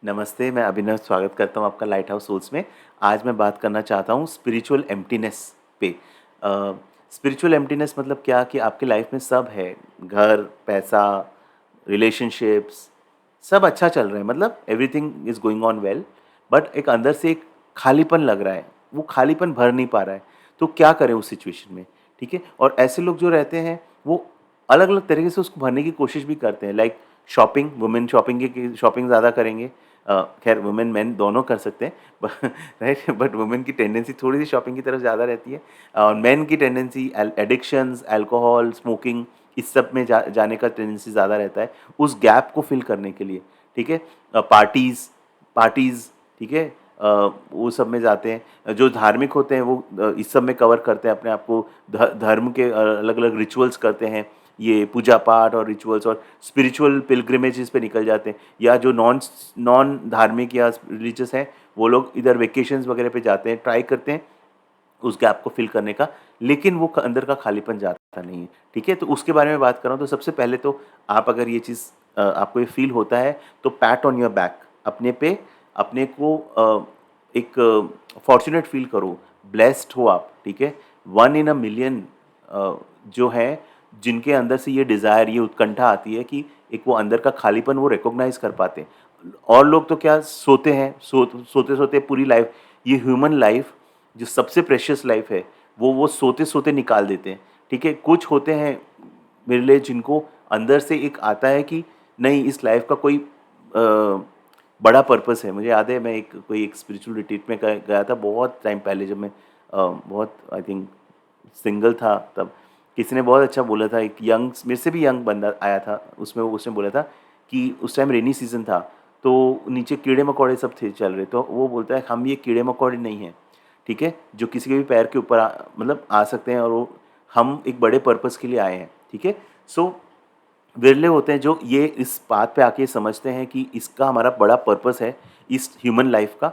नमस्ते, मैं अभिनव स्वागत करता हूँ आपका लाइट हाउस सोल्स में। आज मैं बात करना चाहता हूँ स्पिरिचुअल एम्प्टीनेस पे। स्पिरिचुअल एम्प्टीनेस मतलब क्या कि आपकी लाइफ में सब है, घर, पैसा, रिलेशनशिप्स, सब अच्छा चल रहा है, मतलब everything is going on well, but एक अंदर से एक खालीपन लग रहा है, वो खालीपन भर नहीं पा रहा है। तो क्या करें उस सिचुएशन में, ठीक है? और ऐसे लोग जो रहते हैं, वो अलग-अलग तरीके से उसको भरने की कोशिश भी करते हैं, लाइक शॉपिंग, वुमेन शॉपिंग ज़्यादा करेंगे। खैर वुमेन मेन दोनों कर सकते हैं राइट, बट वुमेन की टेंडेंसी थोड़ी-सी शॉपिंग की तरफ ज़्यादा रहती है और मेन की टेंडेंसी एडिक्शंस, अल्कोहल, स्मोकिंग, इस सब में जाने का टेंडेंसी ज़्यादा रहता है, उस गैप को फिल करने के लिए, ठीक है? पार्टीज़ पार्टीज़, ठीक है? वो सब में जाते हैं। जो धार्मिक होते हैं वो इस सब में कवर करते हैं अपने आप को, धर्म के अलग-अलग रिचुअल्स करते हैं, ये पूजा पाठ और रिचुअल्स और स्पिरिचुअल पिलग्रिमेजेस पे निकल जाते हैं। या जो नॉन नॉन धार्मिक या रिलीजियस हैं, वो लोग इधर वेकेशंस वगैरह पे जाते हैं, ट्राई करते हैं उस गैप को फिल करने का, लेकिन वो अंदर का खालीपन जाता नहीं है, ठीक है? तो उसके बारे में बात कर रहा हूँ। तो सबसे पहले तो आप अगर ये चीज़ आपको ये फील होता है, तो पैट ऑन योर बैक, अपने पे अपने को एक फॉर्चुनेट फील करो, ब्लेस्ड हो आप, ठीक है? वन इन अ मिलियन जो है, जिनके अंदर से ये डिज़ायर, ये उत्कंठा आती है कि एक वो अंदर का खालीपन वो रिकॉग्नाइज़ कर पाते हैं। और लोग तो क्या सोते हैं, सोते-सोते पूरी लाइफ़, ये ह्यूमन लाइफ़ जो सबसे प्रेशियस लाइफ़ है, वो सोते-सोते निकाल देते हैं, ठीक है? कुछ होते हैं मेरे लिए जिनको अंदर से एक आता है कि नहीं, इस लाइफ़ का कोई बड़ा पर्पस है। मुझे याद है, मैं एक स्पिरिचुअल रिट्रीट में गया था बहुत टाइम पहले, जब मैं बहुत आई थिंक सिंगल था तब। किसी ने बहुत अच्छा बोला था, एक यंग, मेरे से भी यंग बंदा आया था, उसमें उसने बोला था कि उस टाइम रेनी सीज़न था, तो नीचे कीड़े-मकोड़े सब थे चल रहे, तो वो बोलता है हम ये कीड़े-मकोड़े नहीं हैं, ठीक है? जो किसी के भी पैर के ऊपर मतलब आ सकते हैं, और वो हम एक बड़े पर्पस के लिए आए हैं, ठीक है? सो विरले होते हैं जो ये इस बात पे आके समझते हैं कि इसका हमारा बड़ा पर्पस है इस ह्यूमन लाइफ का।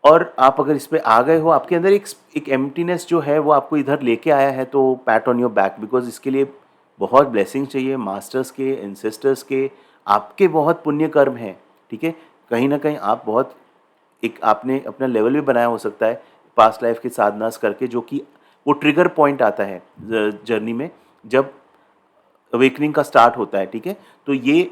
और आप अगर इस पे आ गए हो, आपके अंदर एक एम्प्टीनेस जो है वो आपको इधर लेके आया है, तो PAT on your back, because इसके लिए बहुत ब्लेसिंग चाहिए, मास्टर्स के, एंसेस्टर्स के, आपके बहुत पुण्य कर्म हैं, ठीक है? कहीं न कहीं आप बहुत, एक आपने अपना लेवल भी बनाया हो सकता है पास्ट लाइफ की साधनास करके, जो कि वो ट्रिगर पॉइंट आता है जर्नी में, जब अवेकनिंग का स्टार्ट होता है, ठीक है? तो ये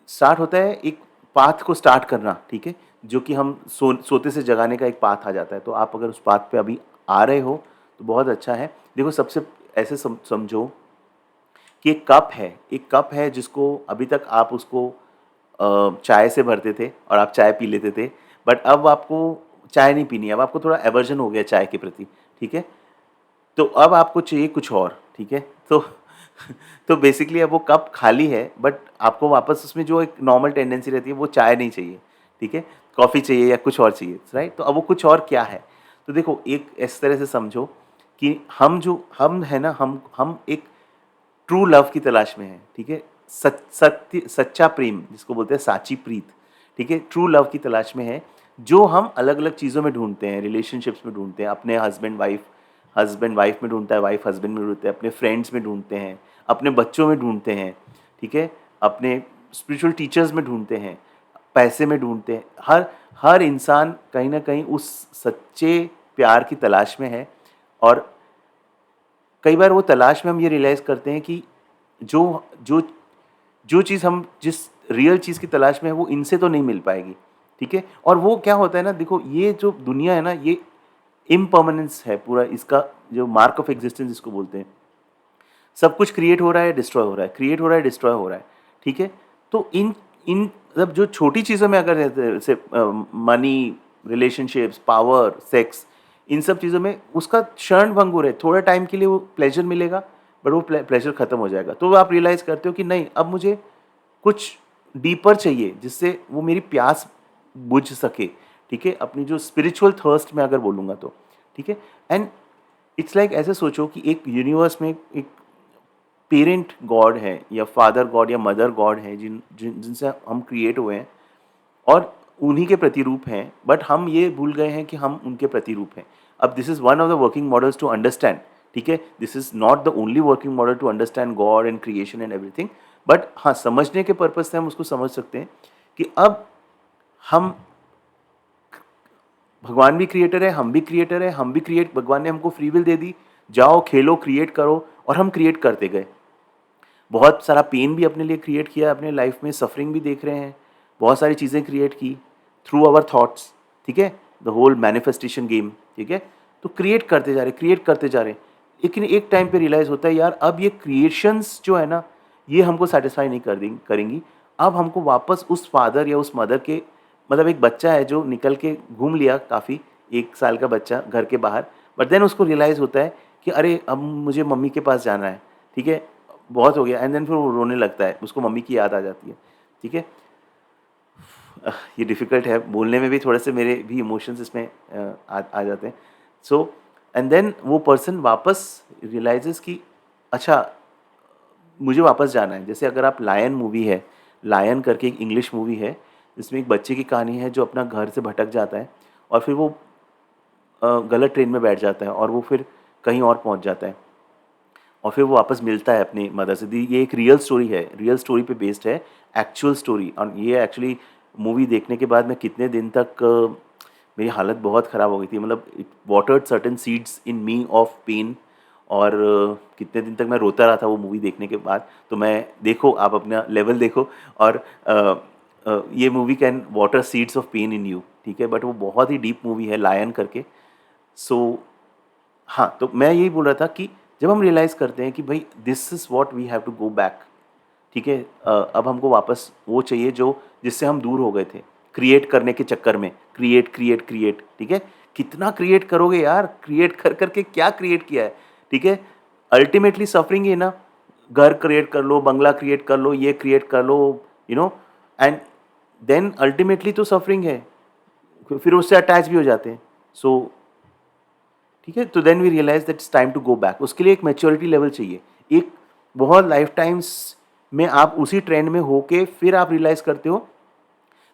स्टार्ट होता है एक पाथ को स्टार्ट करना, ठीक है? जो कि हम सोते से जगाने का एक पाथ आ जाता है। तो आप अगर उस पाथ पे अभी आ रहे हो, तो बहुत अच्छा है। देखो, सबसे ऐसे समझो कि एक कप है जिसको अभी तक आप उसको चाय से भरते थे और आप चाय पी लेते थे, बट अब आपको चाय नहीं पीनी है, अब आपको थोड़ा एवर्जन हो गया चाय के प्रति, ठीक है? तो अब आपको चाहिए कुछ और, ठीक है? तो तो बेसिकली अब वो कप खाली है, बट आपको वापस उसमें जो एक नॉर्मल टेंडेंसी रहती है, वो चाय नहीं चाहिए, ठीक है? कॉफ़ी चाहिए या कुछ और चाहिए, राइट? तो अब वो कुछ और क्या है? तो देखो, एक इस तरह से समझो कि हम है ना, हम एक ट्रू लव की तलाश में हैं, ठीक है? सच्चा प्रेम जिसको बोलते हैं साची प्रीत, ठीक है? ट्रू लव की तलाश में है, जो हम अलग-अलग चीज़ों में ढूँढते हैं, रिलेशनशिप्स में ढूँढते हैं, अपने हस्बैंड वाइफ में ढूँढता है, वाइफ हस्बैंड में ढूँढते हैं, अपने फ्रेंड्स में ढूँढते हैं, अपने बच्चों में ढूँढते हैं, ठीक है? अपने स्पिरिचुअल टीचर्स में ढूँढते हैं, पैसे में ढूँढते हैं। हर हर इंसान कहीं न कहीं उस सच्चे प्यार की तलाश में है, और कई बार वो तलाश में हम ये रियलाइज़ करते हैं कि जो जो जो चीज़ हम जिस रियल चीज़ की तलाश में है, वो इनसे तो नहीं मिल पाएगी, ठीक है? और वो क्या होता है ना, देखो, ये जो दुनिया है ना, ये इम्पर्मानेंस है पूरा इसका, जो मार्क ऑफ एक्जिस्टेंस जिसको बोलते हैं। सब कुछ क्रिएट हो रहा है, डिस्ट्रॉय हो रहा है, क्रिएट हो रहा है, डिस्ट्रॉय हो रहा है, ठीक है? तो इन इन मतलब जो छोटी चीज़ों में अगर जैसे मनी, रिलेशनशिप्स, पावर, सेक्स, इन सब चीज़ों में उसका क्षण भंगुर है, थोड़ा टाइम के लिए वो प्लेज़र मिलेगा, बट वो प्लेज़र खत्म हो जाएगा। तो आप रियलाइज़ करते हो कि नहीं, अब मुझे कुछ डीपर चाहिए जिससे वो मेरी प्यास बुझ सके, ठीक है? अपनी जो स्पिरिचुअल थर्स्ट मैं अगर बोलूँगा तो, ठीक है? एंड इट्स लाइक ऐसे सोचो कि एक यूनिवर्स में एक पेरेंट गॉड है, या फादर गॉड या मदर गॉड है, जिनसे हम क्रिएट हुए हैं, और उन्हीं के प्रतिरूप हैं, बट हम ये भूल गए हैं कि हम उनके प्रतिरूप हैं। अब this is one of the working models to understand, ठीक है? This is not the only working model to understand God and creation and everything, but हाँ, समझने के पर्पज़ से हम उसको समझ सकते हैं कि अब हम, भगवान भी क्रिएटर है, हम भी क्रिएटर है, हम भी क्रिएट, भगवान ने हमको फ्री विल दे दी, जाओ खेलो क्रिएट करो, और हम क्रिएट करते गए। बहुत सारा पेन भी अपने लिए क्रिएट किया, अपने लाइफ में सफरिंग भी देख रहे हैं, बहुत सारी चीज़ें क्रिएट की थ्रू आवर थॉट्स, ठीक है, द होल मैनिफेस्टेशन गेम, ठीक है। तो क्रिएट करते जा रहे, क्रिएट करते जा रहे, लेकिन एक टाइम पे रियलाइज़ होता है यार अब ये क्रिएशंस जो है ना, ये हमको सेटिस्फाई नहीं करेंगी। अब हमको वापस उस फादर या उस मदर के, मतलब एक बच्चा है जो निकल के घूम लिया काफ़ी, 1 साल का बच्चा घर के बाहर, बट देन उसको रियलाइज़ होता है कि अरे अब मुझे मम्मी के पास जाना है, ठीक है, बहुत हो गया, एंड देन फिर वो रोने लगता है, उसको मम्मी की याद आ जाती है, ठीक है। ये डिफ़िकल्ट है बोलने में भी, थोड़े से मेरे भी इमोशंस इसमें आ जाते हैं। सो एंड देन वो पर्सन वापस रियलाइजेस कि अच्छा मुझे वापस जाना है। जैसे अगर आप लायन मूवी है, लायन करके एक इंग्लिश मूवी है, जिसमें एक बच्चे की कहानी है जो अपना घर से भटक जाता है और फिर वो गलत ट्रेन में बैठ जाता है और वो फिर कहीं और पहुंच जाता है और फिर वो वापस मिलता है अपनी मदर से। ये एक रियल स्टोरी है, रियल स्टोरी पे बेस्ड है, एक्चुअल स्टोरी। और ये एक्चुअली मूवी देखने के बाद मैं कितने दिन तक मेरी हालत बहुत ख़राब हो गई थी, मतलब it watered certain seeds in me of pain. और कितने दिन तक मैं रोता रहा था वो मूवी देखने के बाद। तो मैं, देखो आप अपना लेवल देखो, और ये movie can water seeds of pain in you, ठीक है। बट वो बहुत ही डीप मूवी है लायन करके। सो हाँ, तो मैं यही बोल रहा था कि जब हम रियलाइज़ करते हैं कि भाई this is what we have to go back, ठीक है, अब हमको वापस वो चाहिए जो, जिससे हम दूर हो गए थे क्रिएट करने के चक्कर में, क्रिएट क्रिएट क्रिएट, ठीक है। कितना क्रिएट करोगे यार, क्रिएट कर करके क्या क्रिएट किया है, ठीक है। अल्टीमेटली सफरिंग है ना, घर क्रिएट कर लो, बंगला क्रिएट कर लो, ये क्रिएट कर लो, you know, and then ultimately तो सफरिंग है, फिर उससे अटैच भी हो जाते हैं। सो ठीक है, तो then we realize that it's time to go back. उसके लिए एक मैच्योरिटी लेवल चाहिए, एक बहुत लाइफ टाइम्स में आप उसी ट्रेंड में होके फिर आप रियलाइज़ करते हो।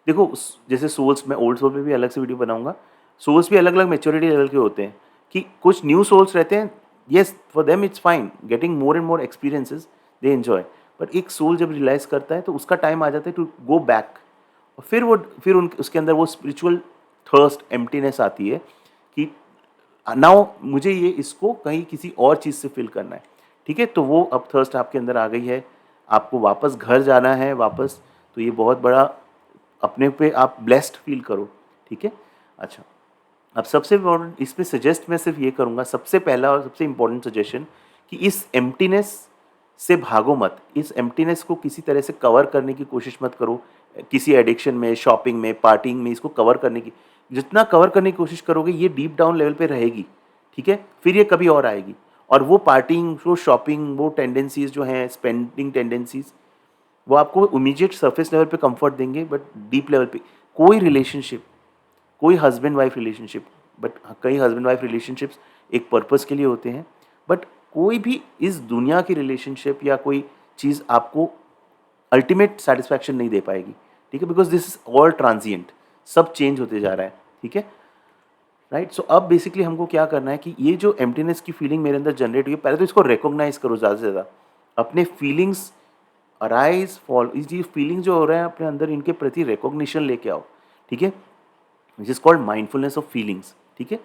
देखो जैसे सोल्स, मैं ओल्ड सोल पे भी अलग से वीडियो बनाऊंगा, सोल्स भी अलग अलग मैच्योरिटी लेवल के होते हैं। कि कुछ न्यू सोल्स रहते हैं, yes for them it's fine, getting more and more experiences they enjoy. But एक सोल जब रियलाइज़ करता है तो उसका टाइम आ जाता है टू गो बैक, और फिर उसके अंदर वो स्पिरिचुअल थर्स्ट, एम्प्टीनेस आती है कि नाउ मुझे ये इसको कहीं किसी और चीज़ से फिल करना है, ठीक है। तो वो अब थर्स्ट आपके अंदर आ गई है, आपको वापस घर जाना है वापस। तो ये बहुत बड़ा, अपने पे आप ब्लेस्ड फील करो, ठीक है। अच्छा, अब सबसे इम्पोर्टेंट इसमें सजेस्ट मैं सिर्फ ये करूँगा, सबसे पहला और सबसे इम्पोर्टेंट सजेशन, कि इस एम्प्टीनेस से भागो मत। इस एम्प्टीनेस को किसी तरह से कवर करने की कोशिश मत करो, किसी एडिक्शन में, शॉपिंग में, पार्टिंग में इसको कवर करने की, जितना कवर करने की कोशिश करोगे ये डीप डाउन लेवल पे रहेगी, ठीक है। फिर ये कभी और आएगी, और वो पार्टिंग, वो शॉपिंग, वो टेंडेंसीज जो हैं, स्पेंडिंग टेंडेंसीज, वो आपको इमीडिएट सरफेस लेवल पे कंफर्ट देंगे, बट डीप लेवल पे कोई रिलेशनशिप, कोई हस्बैंड वाइफ रिलेशनशिप, बट कई हस्बैंड वाइफ रिलेशनशिप्स एक पर्पस के लिए होते हैं, बट कोई भी इस दुनिया की रिलेशनशिप या कोई चीज़ आपको अल्टीमेट सेटिस्फैक्शन नहीं दे पाएगी, ठीक है। Because this is all transient, सब चेंज होते जा रहा है, ठीक है, राइट। सो अब बेसिकली हमको क्या करना है कि ये जो एम्प्टीनेस की फीलिंग मेरे अंदर जनरेट हुई है, पहले तो इसको रिकॉग्नाइज करो ज़्यादा से ज़्यादा, अपने फीलिंग्स अराइज फॉल, ये फीलिंग जो हो रहा है अपने अंदर, इनके प्रति रिकॉग्निशन लेके आओ, ठीक है, which is called mindfulness of feelings, ठीक है।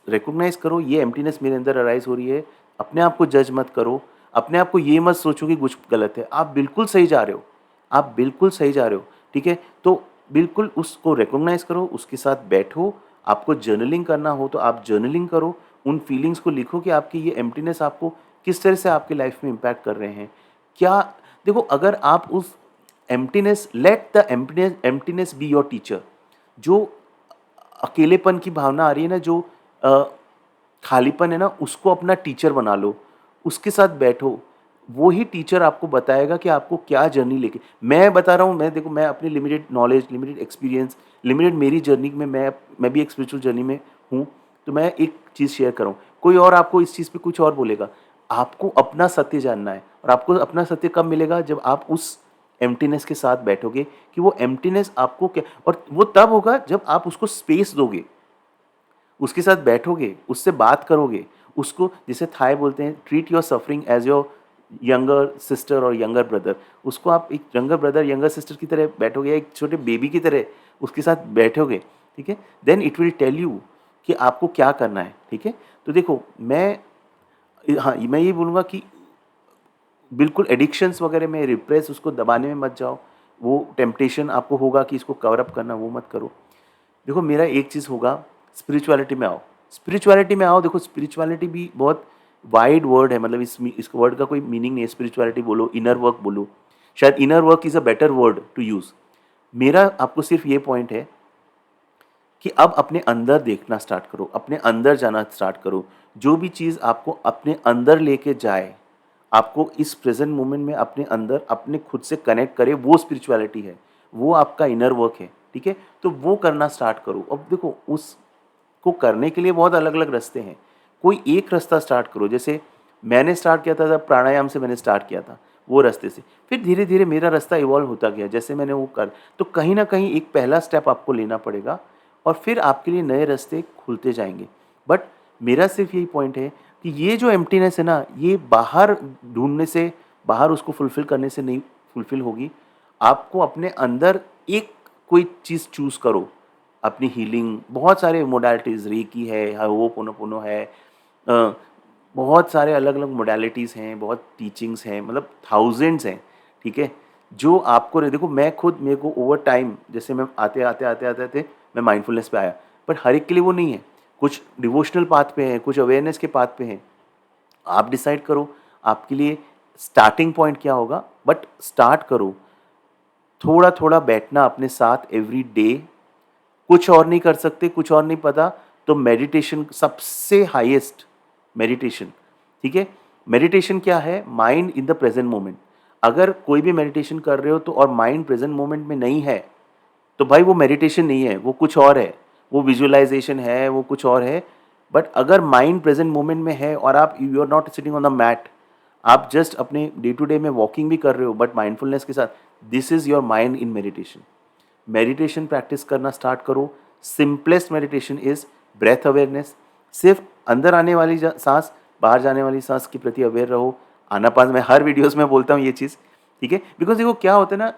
रिकॉग्नाइज करो ये एम्प्टीनेस मेरे अंदर अराइज हो रही है, अपने आप को जज मत करो, अपने आप को ये मत सोचो कि कुछ गलत है, आप बिल्कुल सही जा रहे हो, आप बिल्कुल सही जा रहे हो, ठीक है। तो बिल्कुल उसको रिकॉग्नाइज करो, उसके साथ बैठो, आपको जर्नलिंग करना हो तो आप जर्नलिंग करो, उन फीलिंग्स को लिखो कि आपकी ये एम्प्टीनेस आपको किस तरह से आपकी लाइफ में इम्पैक्ट कर रहे हैं। क्या, देखो अगर आप उस emptiness, let the emptiness be your teacher. जो अकेलेपन की भावना आ रही है ना, जो खालीपन है ना, उसको अपना टीचर बना लो, उसके साथ बैठो, वो ही टीचर आपको बताएगा कि आपको क्या जर्नी लेके, मैं बता रहा हूँ, मैं देखो, मैं अपनी limited knowledge, limited experience, limited मेरी जर्नी में, मैं भी एक स्पिरिचुअल जर्नी में हूँ, तो मैं एक चीज़ शेयर कर रहा हूँ। कोई और आपको इस चीज़ पे कुछ और बोलेगा, आपको अपना सत्य जानना है, और आपको अपना सत्य कब मिलेगा, जब आप उस एम्प्टीनेस के साथ बैठोगे, कि वो एम्प्टीनेस आपको क्या, और वो तब होगा जब आप उसको स्पेस दोगे, उसके साथ बैठोगे, उससे बात करोगे, उसको, जिसे थाई बोलते हैं, treat your suffering as your younger sister और यंगर ब्रदर, उसको आप एक यंगर ब्रदर यंगर सिस्टर की तरह बैठोगे या एक छोटे बेबी की तरह उसके साथ बैठोगे, ठीक है, then it will tell you कि आपको क्या करना है, ठीक है। तो देखो हाँ मैं ये बोलूँगा कि बिल्कुल एडिक्शंस वगैरह में रिप्रेस उसको दबाने में मत जाओ। वो टेम्पटेशन आपको होगा कि इसको कवर अप करना, वो मत करो। देखो मेरा एक चीज़ होगा, स्पिरिचुअलिटी में आओ। स्पिरिचुअलिटी में आओ, देखो स्पिरिचुअलिटी भी बहुत वाइड वर्ड है, मतलब इस वर्ड का कोई मीनिंग नहीं है। स्पिरिचुअलिटी बोलो, इनर वर्क बोलो, शायद inner work is a better word to use. मेरा आपको सिर्फ ये पॉइंट है कि अब अपने अंदर देखना स्टार्ट करो, अपने अंदर जाना स्टार्ट करो। जो भी चीज़ आपको अपने अंदर लेके जाए, आपको इस प्रेजेंट मोमेंट में अपने अंदर अपने खुद से कनेक्ट करे, वो स्पिरिचुअलिटी है, वो आपका इनर वर्क है, ठीक है। तो वो करना स्टार्ट करो। अब देखो उसको करने के लिए बहुत अलग अलग रास्ते हैं, कोई एक रास्ता स्टार्ट करो। जैसे मैंने स्टार्ट किया था, जब प्राणायाम से मैंने स्टार्ट किया था वो रास्ते से, फिर धीरे धीरे मेरा रास्ता इवॉल्व होता गया जैसे मैंने वो कर। तो कहीं ना कहीं एक पहला स्टेप आपको लेना पड़ेगा और फिर आपके लिए नए रास्ते खुलते जाएंगे। बट मेरा सिर्फ यही पॉइंट है कि ये जो एम्प्टीनेस है ना, ये बाहर ढूंढने से, बाहर उसको फुलफिल करने से नहीं फुलफिल होगी। आपको अपने अंदर एक कोई चीज़ चूज़ करो। अपनी हीलिंग, बहुत सारे मोडालिटीज़, रेकी है, होपोनोपोनो है, अ, बहुत सारे अलग अलग मोडालिटीज़ हैं, बहुत टीचिंग्स हैं, मतलब थाउजेंड्स हैं, ठीक है। जो आपको देखो, मैं खुद, मेरे को ओवर टाइम, जैसे मैं आते मैं माइंडफुलनेस पे आया, पर हर एक के लिए वो नहीं है। कुछ डिवोशनल पाथ पे हैं, कुछ अवेयरनेस के पाथ पे हैं। आप डिसाइड करो आपके लिए स्टार्टिंग पॉइंट क्या होगा, बट स्टार्ट करो। थोड़ा थोड़ा बैठना अपने साथ एवरी डे। कुछ और नहीं कर सकते, कुछ और नहीं पता, तो मेडिटेशन सबसे हाईएस्ट मेडिटेशन, ठीक है। मेडिटेशन क्या है? Mind in the present moment. अगर कोई भी मेडिटेशन कर रहे हो तो और माइंड प्रेजेंट मोमेंट में नहीं है, तो भाई वो मेडिटेशन नहीं है, वो कुछ और है, वो विजुअलाइजेशन है, वो कुछ और है। बट अगर माइंड प्रेजेंट मोमेंट में है और आप, you are not sitting on the mat, आप जस्ट अपने डे टू डे में वॉकिंग भी कर रहे हो बट माइंडफुलनेस के साथ, this is your mind in meditation. Meditation practice करना स्टार्ट करो। Simplest meditation is breath awareness. सिर्फ अंदर आने वाली सांस, बाहर जाने वाली सांस के प्रति अवेयर रहो। आनापान, मैं हर वीडियोस में बोलता हूँ ये चीज़, ठीक है। बिकॉज देखो क्या होता है ना,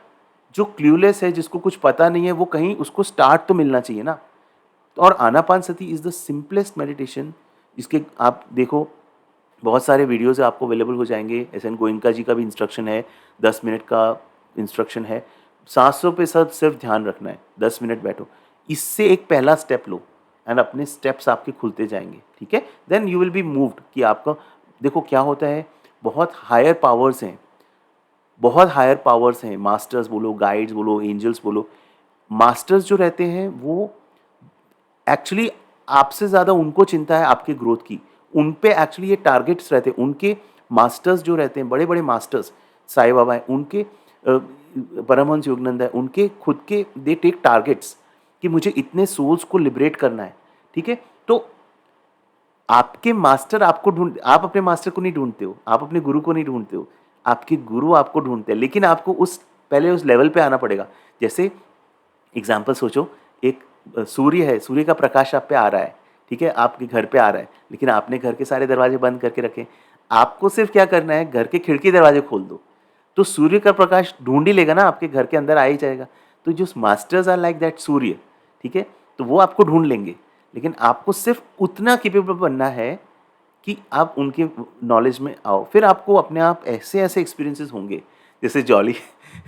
जो क्ल्यूलेस है, जिसको कुछ पता नहीं है, वो कहीं उसको स्टार्ट तो मिलना चाहिए ना। तो और Anapanasati is the simplest meditation. इसके आप देखो, बहुत सारे वीडियोज़ आपको अवेलेबल हो जाएंगे। एस एन गोइंका जी का भी इंस्ट्रक्शन है, 10 मिनट का इंस्ट्रक्शन है। सांसों पे सब सिर्फ ध्यान रखना है, 10 मिनट बैठो। इससे एक पहला स्टेप लो एंड अपने स्टेप्स आपके खुलते जाएंगे, ठीक है। Then you will be moved कि आपका, देखो क्या होता है, बहुत हायर पावर्स हैं, बहुत हायर पावर्स हैं, मास्टर्स बोलो, गाइड्स बोलो, एंजल्स बोलो। मास्टर्स जो रहते हैं वो एक्चुअली आपसे ज़्यादा उनको चिंता है आपके ग्रोथ की। उन पे एक्चुअली ये टारगेट्स रहते हैं। उनके मास्टर्स जो रहते हैं, बड़े बड़े मास्टर्स, साईं बाबा हैं, उनके परमहंस योगानंद है, उनके खुद के, दे टेक टारगेट्स कि मुझे इतने सोल्स को लिबरेट करना है, ठीक है। तो आपके मास्टर आपको आप अपने मास्टर को नहीं ढूंढते हो, आप अपने गुरु को नहीं ढूंढते हो, आपके गुरु आपको ढूंढते हैं। लेकिन आपको पहले उस लेवल पे आना पड़ेगा। जैसे एग्जाम्पल सोचो, एक सूर्य है, सूर्य का प्रकाश आप पे आ रहा है, ठीक है, आपके घर पे आ रहा है, लेकिन आपने घर के सारे दरवाजे बंद करके रखे। आपको सिर्फ क्या करना है, घर के खिड़की दरवाजे खोल दो, तो सूर्य का प्रकाश ढूंढ ही लेगा ना, आपके घर के अंदर आ ही जाएगा। तो जो मास्टर्स आर लाइक दैट सूर्य, ठीक है, तो वो आपको ढूंढ लेंगे। लेकिन आपको सिर्फ उतना केपेबल बनना है कि आप उनके नॉलेज में आओ। फिर आपको अपने आप ऐसे ऐसे एक्सपीरियंसेस होंगे, जैसे जॉली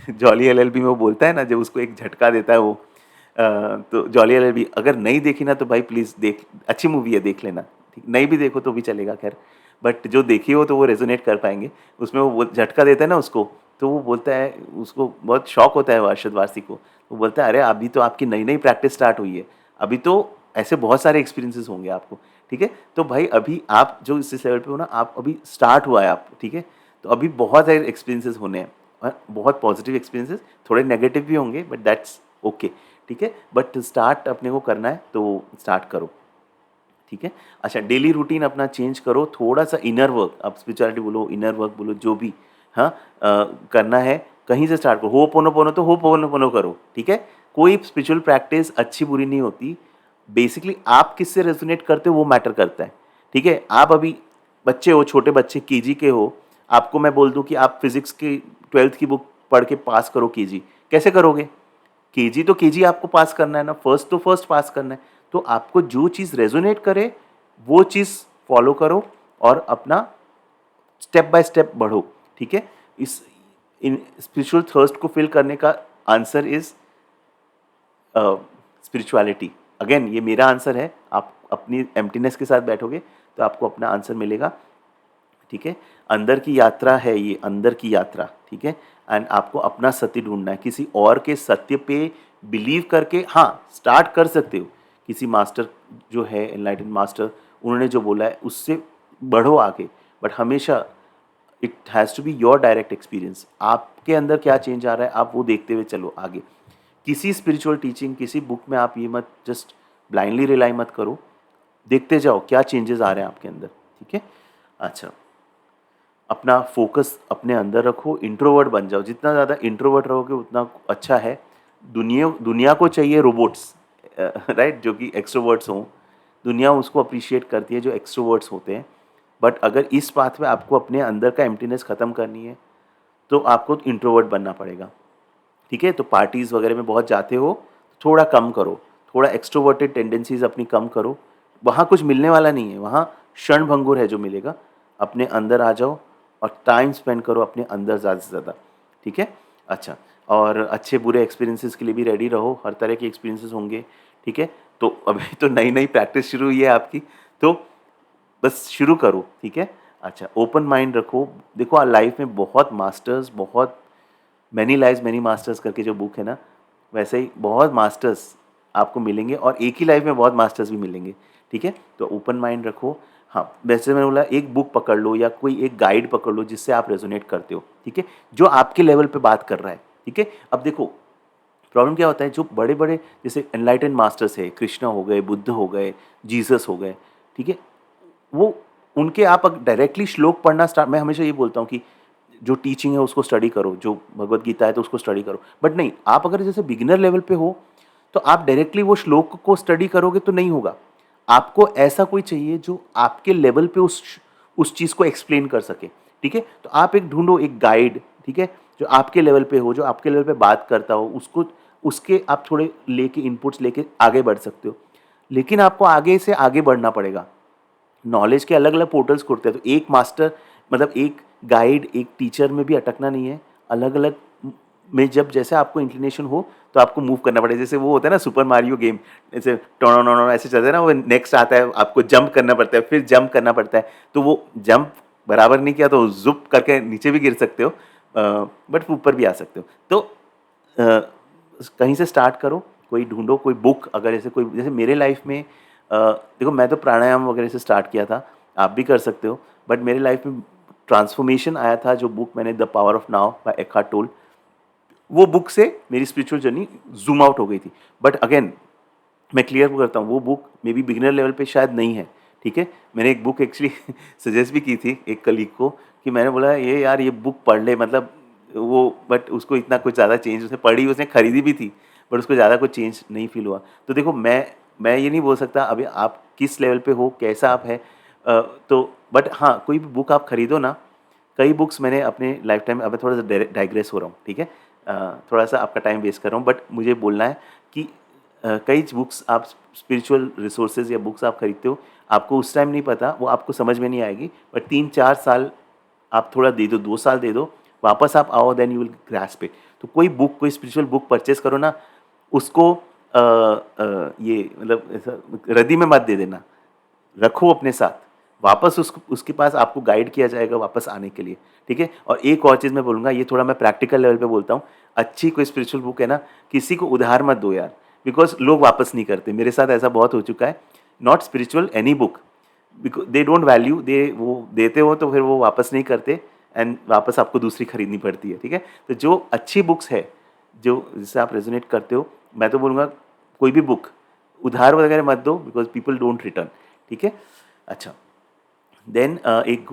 जॉली एलएलबी में वो बोलता है ना, जब उसको एक झटका देता है वो, तो जॉली एलएलबी अगर नहीं देखी ना तो भाई प्लीज़ देख, अच्छी मूवी है, देख लेना, ठीक, नहीं भी देखो तो भी चलेगा, खैर। बट जो देखी हो तो वो रेजोनेट कर पाएंगे। उसमें वो झटका देता है ना उसको, तो वो बोलता है, उसको बहुत शौक होता है अरशद वारसी को। वो बोलता है, अरे अभी तो आपकी नई नई प्रैक्टिस स्टार्ट हुई है, अभी तो ऐसे बहुत सारे एक्सपीरियंसेस होंगे आपको, ठीक है। तो भाई अभी आप जो इस लेवल पे हो ना, आप अभी स्टार्ट हुआ है आप, ठीक है। तो अभी बहुत सारे एक्सपीरियंसेस होने हैं, बहुत पॉजिटिव एक्सपीरियंसेस, थोड़े नेगेटिव भी होंगे, बट दैट्स ओके, ठीक है। बट स्टार्ट अपने को करना है तो स्टार्ट करो, ठीक है। अच्छा, डेली रूटीन अपना चेंज करो, थोड़ा सा इनर वर्क, आप स्पिरिचुअलिटी बोलो, इनर वर्क बोलो, जो भी, हाँ, करना है, कहीं से स्टार्ट करो। होपोनोपोनो तो होपोनोपोनो करो, ठीक है। कोई स्पिरिचुअल प्रैक्टिस अच्छी बुरी नहीं होती। बेसिकली आप किससे रेजोनेट करते हो वो मैटर करता है, ठीक है। आप अभी बच्चे हो, छोटे बच्चे केजी के हो, आपको मैं बोल दूं कि आप फिजिक्स की 12th की बुक पढ़ के पास करो केजी, कैसे करोगे? केजी तो केजी आपको पास करना है ना, फर्स्ट तो फर्स्ट पास करना है। तो आपको जो चीज़ रेजोनेट करे वो चीज़ फॉलो करो और अपना स्टेप बाय स्टेप बढ़ो, ठीक है? इस इन स्पिरिचुअल थर्स्ट को फिल करने का आंसर इज स्पिरिचुअलिटी। अगेन ये मेरा आंसर है, आप अपनी एम्प्टीनेस के साथ बैठोगे तो आपको अपना आंसर मिलेगा, ठीक है? अंदर की यात्रा है ये, अंदर की यात्रा, ठीक है? एंड आपको अपना सत्य ढूंढना है, किसी और के सत्य पे बिलीव करके हाँ स्टार्ट कर सकते हो। किसी मास्टर जो है एनलाइटन मास्टर, उन्होंने जो बोला है उससे बढ़ो आगे, बट हमेशा it has to be your direct experience. आपके अंदर क्या चेंज आ रहा है आप वो देखते हुए चलो आगे। किसी स्पिरिचुअल टीचिंग, किसी बुक में आप ये मत जस्ट ब्लाइंडली रिलाई मत करो, देखते जाओ क्या चेंजेस आ रहे हैं आपके अंदर, ठीक है? अच्छा, अपना फोकस अपने अंदर रखो, इंट्रोवर्ट बन जाओ। जितना ज़्यादा इंट्रोवर्ट रहोगे उतना अच्छा है। दुनिया दुनिया को चाहिए रोबोट्स, राइट, जो कि एक्सट्रोवर्ट्स हों। दुनिया उसको अप्रिशिएट करती है जो एक्सट्रोवर्ट्स होते हैं। बट अगर इस पाथ में आपको अपने अंदर का एम्प्टीनेस ख़त्म करनी है तो आपको इंट्रोवर्ट बनना पड़ेगा, ठीक है? तो पार्टीज़ वगैरह में बहुत जाते हो, थोड़ा कम करो, थोड़ा एक्सट्रोवर्टेड टेंडेंसीज अपनी कम करो। वहाँ कुछ मिलने वाला नहीं है, वहाँ क्षणभंगुर है जो मिलेगा। अपने अंदर आ जाओ और टाइम स्पेंड करो अपने अंदर ज़्यादा से ज़्यादा, ठीक है? अच्छा, और अच्छे बुरे एक्सपीरियंसेस के लिए भी रेडी रहो, हर तरह के एक्सपीरियंसेस होंगे, ठीक है? तो अभी तो नई नई प्रैक्टिस शुरू हुई है आपकी, तो बस शुरू करो, ठीक है? अच्छा, ओपन माइंड रखो। देखो लाइफ में बहुत मास्टर्स, बहुत मैनी लाइव्स मैनी मास्टर्स करके जो बुक है ना, वैसे ही बहुत मास्टर्स आपको मिलेंगे और एक ही लाइफ में बहुत मास्टर्स भी मिलेंगे, ठीक है? तो ओपन माइंड रखो। हाँ, वैसे मैंने बोला एक बुक पकड़ लो या कोई एक गाइड पकड़ लो जिससे आप रेजोनेट करते हो, ठीक है? जो आपके लेवल पे बात कर रहा है, ठीक है? अब देखो प्रॉब्लम क्या होता है, जो बड़े बड़े जैसे एनलाइटन मास्टर्स है, कृष्णा हो गए, बुद्ध हो गए, जीसस हो गए, ठीक है? वो उनके आप डायरेक्टली श्लोक पढ़ना स्टार्ट, मैं हमेशा ये बोलता हूँ कि जो टीचिंग है उसको स्टडी करो, जो भगवत गीता है तो उसको स्टडी करो। बट नहीं, आप अगर जैसे बिगिनर लेवल पे हो तो आप डायरेक्टली वो श्लोक को स्टडी करोगे तो नहीं होगा। आपको ऐसा कोई चाहिए जो आपके लेवल पे उस चीज़ को एक्सप्लेन कर सके, ठीक है? तो आप एक ढूंढो, एक गाइड, ठीक है, जो आपके लेवल पे हो, जो आपके लेवल पे बात करता हो, उसको उसके आप थोड़े लेके इनपुट्स लेके आगे बढ़ सकते हो। लेकिन आपको आगे से आगे बढ़ना पड़ेगा। नॉलेज के अलग अलग पोर्टल्स खुलते हैं, तो एक मास्टर मतलब एक गाइड, एक टीचर में भी अटकना नहीं है। अलग अलग में जब जैसे आपको इंक्लिनेशन हो तो आपको मूव करना पड़ेगा। जैसे वो होता है ना सुपर मारियो गेम, जैसे टोनो ऐसे चलते हैं ना, वो नेक्स्ट आता है, आपको जंप करना पड़ता है, फिर जंप करना पड़ता है। तो वो जंप बराबर नहीं किया तो जुप करके नीचे भी गिर सकते हो, बट ऊपर भी आ सकते हो। तो अ, कहीं से स्टार्ट करो, कोई ढूंढो, कोई बुक, अगर जैसे मेरे लाइफ में देखो मैं तो प्राणायाम वगैरह से स्टार्ट किया था, आप भी कर सकते हो। बट मेरे लाइफ में ट्रांसफॉर्मेशन आया था, जो बुक मैंने the power of now by Eckhart Tolle, वो बुक से मेरी स्पिरिचुअल जर्नी जूम आउट हो गई थी। बट अगेन मैं क्लियर करता हूँ, वो book may be beginner level पे शायद नहीं है, ठीक है? मैंने एक बुक एक्चुअली सजेस्ट भी की थी एक कलीग को कि मैंने बोला ये यार ये बुक पढ़ ले, मतलब वो, बट उसको इतना कुछ ज़्यादा चेंज, उसने पढ़ी, उसने खरीदी भी थी, बट उसको ज़्यादा कुछ चेंज नहीं फील हुआ। तो देखो मैं ये नहीं बोल सकता अभी आप किस लेवल पे हो, कैसा आप है, तो बट हाँ कोई भी बुक आप खरीदो ना। कई बुक्स मैंने अपने लाइफ टाइम, अब मैं थोड़ा सा डाइग्रेस हो रहा हूँ, ठीक है? थोड़ा सा आपका टाइम वेस्ट कर रहा हूँ, बट मुझे बोलना है कि कई बुक्स आप स्पिरिचुअल रिसोर्सेज या बुक्स आप खरीदते हो, आपको उस टाइम नहीं पता, वो आपको समझ में नहीं आएगी, बट 3-4 साल आप थोड़ा दे दो, 2 साल दे दो, वापस आप आओ, then you will grasp it. तो कोई बुक, कोई स्पिरिचुअल बुक परचेस करो ना, उसको ये मतलब ऐसा रद्दी में मत दे देना, रखो अपने साथ, वापस उसके पास आपको गाइड किया जाएगा वापस आने के लिए, ठीक है? और एक और चीज़ मैं बोलूँगा, ये थोड़ा मैं प्रैक्टिकल लेवल पे बोलता हूँ, अच्छी कोई स्पिरिचुअल बुक है ना, किसी को उधार मत दो यार, बिकॉज लोग वापस नहीं करते। मेरे साथ ऐसा बहुत हो चुका है। Not spiritual, any book, because they don't value, वो देते हो तो फिर वो वापस नहीं करते, एंड वापस आपको दूसरी खरीदनी पड़ती है, ठीक है? तो जो अच्छी बुक्स है, जो जिससे आप रेजोनेट करते हो, मैं तो बोलूँगा कोई भी बुक उधार वगैरह मत दो, बिकॉज पीपल डोंट रिटर्न, ठीक है? अच्छा, देन एक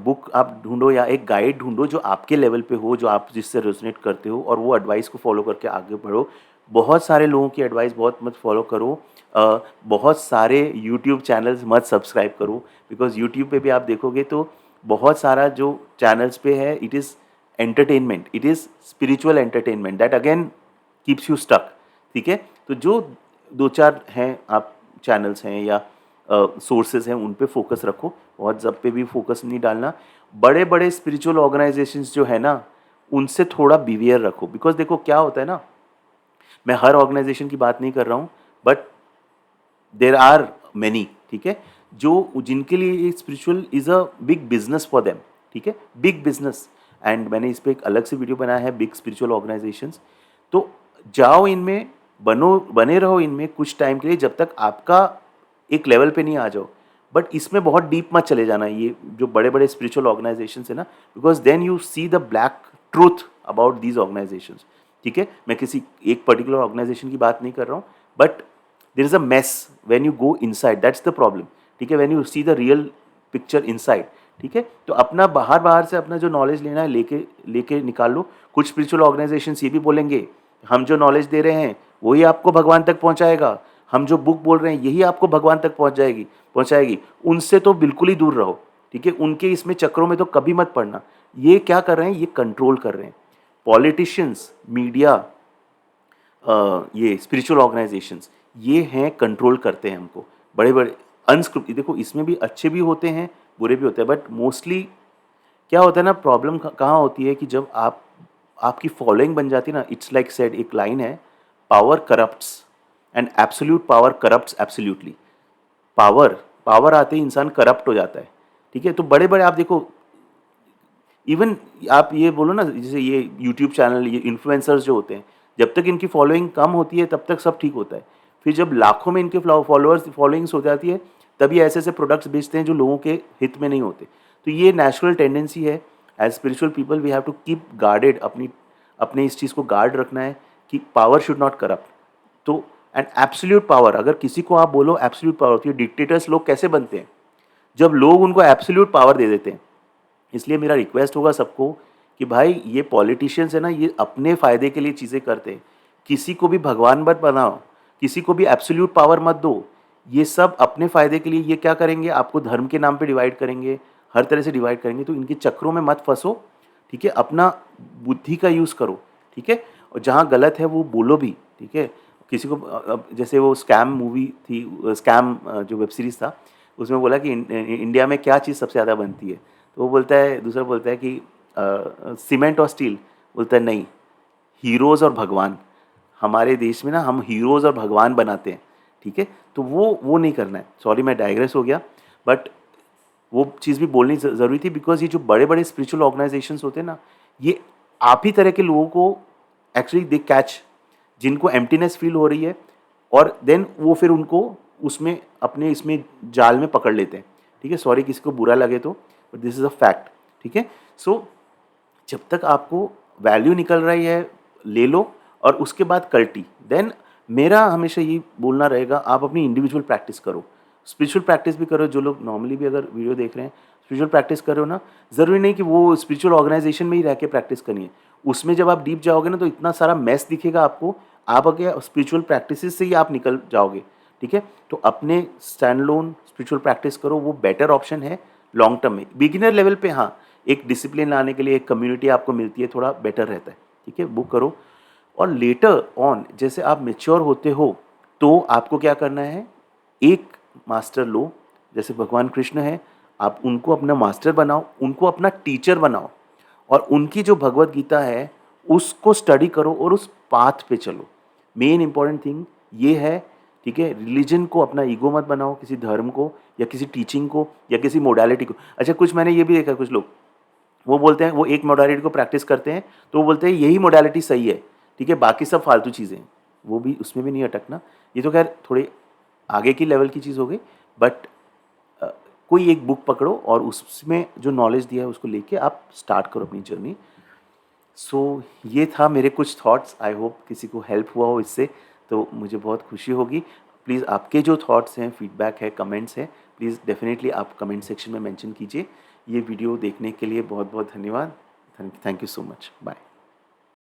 बुक आप ढूंढो या एक गाइड ढूंढो जो आपके लेवल पे हो, जो आप जिससे रेजोनेट करते हो, और वो एडवाइस को फॉलो करके आगे बढ़ो। बहुत सारे लोगों की एडवाइस बहुत मत फॉलो करो, बहुत सारे यूट्यूब चैनल्स मत सब्सक्राइब करो, बिकॉज यूट्यूब पे भी आप देखोगे तो बहुत सारा जो चैनल्स पे है it is entertainment, it is spiritual entertainment that again keeps you stuck. ठीक है, तो जो दो चार हैं आप चैनल्स हैं या सोर्सेज हैं उन पे फोकस रखो, बहुत सब पे भी फोकस नहीं डालना। बड़े बड़े स्पिरिचुअल ऑर्गेनाइजेशंस जो है ना उनसे थोड़ा बिहेवियर रखो, बिकॉज देखो क्या होता है ना, मैं हर ऑर्गेनाइजेशन की बात नहीं कर रहा हूँ बट देर आर मैनी, ठीक है, जो जिनके लिए spiritual is a big business for them, ठीक है, बिग बिजनेस। एंड मैंने इस पर एक अलग से वीडियो बनाया है, बिग स्पिरिचुअल ऑर्गेनाइजेशंस। तो जाओ इनमें, बने रहो इनमें कुछ टाइम के लिए जब तक आपका एक लेवल पे नहीं आ जाओ, बट इसमें बहुत डीप मत चले जाना ये जो बड़े बड़े स्पिरिचुअल ऑर्गेनाइजेशन है ना, because then you see the black truth about these organization. ठीक है, मैं किसी एक पर्टिकुलर ऑर्गेनाइजेशन की बात नहीं कर रहा हूँ, but there is a mess when you go inside, that's the problem. ठीक है, when you see the real picture inside. ठीक है, तो अपना बाहर बाहर से अपना जो नॉलेज लेना है लेके लेके निकाल लो। कुछ स्पिरिचुअल ऑर्गेनाइजेशन ये भी बोलेंगे हम जो नॉलेज दे रहे हैं वही आपको भगवान तक पहुंचाएगा, हम जो बुक बोल रहे हैं यही आपको भगवान तक पहुंचाएगी। उनसे तो बिल्कुल ही दूर रहो। ठीक है, उनके इसमें चक्रों में तो कभी मत पड़ना। ये क्या कर रहे हैं, ये कंट्रोल कर रहे हैं। पॉलिटिशियंस, मीडिया, ये स्पिरिचुअल ऑर्गेनाइजेशंस, ये हैं कंट्रोल करते हैं हमको। बड़े बड़े अनस्क्रिप्टेड, देखो इसमें भी अच्छे भी होते हैं बुरे भी होते हैं, बट मोस्टली क्या होता है ना, प्रॉब्लम कहाँ होती है कि जब आपकी फॉलोइंग बन जाती है ना, इट्स लाइक सेड, एक लाइन है, power corrupts and absolute power corrupts absolutely. Power power आते ही इंसान करप्ट हो जाता है। ठीक है, तो बड़े बड़े आप देखो, इवन आप ये बोलो ना, जैसे ये यूट्यूब चैनल, ये इन्फ्लुएंसर्स जो होते हैं, जब तक इनकी फॉलोइंग कम होती है तब तक सब ठीक होता है। फिर जब लाखों में इनके फॉलोअर्स फॉलोइंग्स हो जाती है तभी ऐसे ऐसे प्रोडक्ट्स बेचते हैं जो लोगों के हित में नहीं होते। तो ये नेचुरल टेंडेंसी है। As spiritual people we have to keep guarded, अपने इस चीज़ को गार्ड रखना है कि पावर शुड नॉट करप्ट। तो एंड एब्सोल्यूट पावर, अगर किसी को आप बोलो एब्सोल्यूट पावर, तो ये डिक्टेटर्स लोग कैसे बनते हैं, जब लोग उनको एब्सोल्यूट पावर दे देते हैं। इसलिए मेरा रिक्वेस्ट होगा सबको कि भाई ये पॉलिटिशियंस है ना, ये अपने फ़ायदे के लिए चीज़ें करते हैं। किसी को भी भगवान मत बनाओ, किसी को भी एब्सोल्यूट पावर मत दो। ये सब अपने फ़ायदे के लिए ये क्या करेंगे, आपको धर्म के नाम पे डिवाइड करेंगे, हर तरह से डिवाइड करेंगे। तो इनके चक्रों में मत फंसो। ठीक है, अपना बुद्धि का यूज़ करो। ठीक है, और जहाँ गलत है वो बोलो भी। ठीक है, किसी को अब जैसे वो स्कैम मूवी थी, स्कैम जो वेब सीरीज़ था, उसमें बोला कि इंडिया में क्या चीज़ सबसे ज़्यादा बनती है, तो वो बोलता है, दूसरा बोलता है कि सीमेंट और स्टील। बोलता है नहीं, हीरोज़ और भगवान। हमारे देश में ना हम हीरोज़ और भगवान बनाते हैं। ठीक है, तो वो नहीं करना है। सॉरी मैं डाइग्रेस हो गया, बट वो चीज़ भी बोलनी ज़रूरी थी, बिकॉज ये जो बड़े बड़े स्पिरिचुअल ऑर्गेनाइजेशंस होते हैं ना, ये आप ही तरह के लोगों को एक्चुअली दे कैच, जिनको एम्प्टीनेस फील हो रही है, और देन वो फिर उनको उसमें अपने इसमें जाल में पकड़ लेते हैं। ठीक है, सॉरी किसी को बुरा लगे तो, but this is a fact. ठीक है, सो जब तक आपको वैल्यू निकल रही है ले लो, और उसके बाद कल्टी। देन मेरा हमेशा ये बोलना रहेगा, आप अपनी इंडिविजुअल प्रैक्टिस करो, स्पिरिचुअल प्रैक्टिस भी करो। जो लोग नॉर्मली भी अगर वीडियो देख रहे हैं, स्पिरिचुअल प्रैक्टिस कर रहे हो ना, ज़रूरी नहीं कि वो स्पिरिचुअल ऑर्गेनाइजेशन में ही रह के प्रैक्टिस करनी है। उसमें जब आप डीप जाओगे ना तो इतना सारा मैस दिखेगा आपको, आप अगर स्पिरिचुअल प्रैक्टिसेस से ही आप निकल जाओगे। ठीक है, तो अपने स्टैंड लोन स्पिरिचुअल प्रैक्टिस करो, वो बेटर ऑप्शन है लॉन्ग टर्म में। बिगिनर लेवल पे हाँ, एक डिसिप्लिन लाने के लिए एक कम्युनिटी आपको मिलती है, थोड़ा बेटर रहता है। ठीक है, वो करो। और लेटर ऑन जैसे आप मेच्योर होते हो तो आपको क्या करना है, एक मास्टर लो, जैसे भगवान कृष्ण है, आप उनको अपना मास्टर बनाओ, उनको अपना टीचर बनाओ, और उनकी जो भगवत गीता है उसको स्टडी करो और उस पाथ पे चलो। मेन इंपॉर्टेंट थिंग ये है। ठीक है, रिलीजन को अपना ईगो मत बनाओ, किसी धर्म को या किसी टीचिंग को या किसी मोडालिटी को। अच्छा, कुछ मैंने ये भी देखा, कुछ लोग वो बोलते हैं, वो एक मोडालिटी को प्रैक्टिस करते हैं तो वो बोलते हैं यही मोडालिटी सही है। ठीक है, बाकी सब फालतू चीज़ें हैं। वो भी, उसमें भी नहीं अटकना। ये तो खैर थोड़े आगे की लेवल की चीज़ हो गई, बट कोई एक बुक पकड़ो और उसमें जो नॉलेज दिया है उसको लेके आप स्टार्ट करो अपनी जर्नी। सो ये था मेरे कुछ थॉट्स। आई होप किसी को हेल्प हुआ हो इससे, तो मुझे बहुत खुशी होगी। प्लीज़ आपके जो थॉट्स हैं, फीडबैक है, कमेंट्स हैं, प्लीज़ डेफिनेटली आप कमेंट सेक्शन में मेंशन कीजिए। ये वीडियो देखने के लिए बहुत बहुत धन्यवाद। Thank you so much. Bye.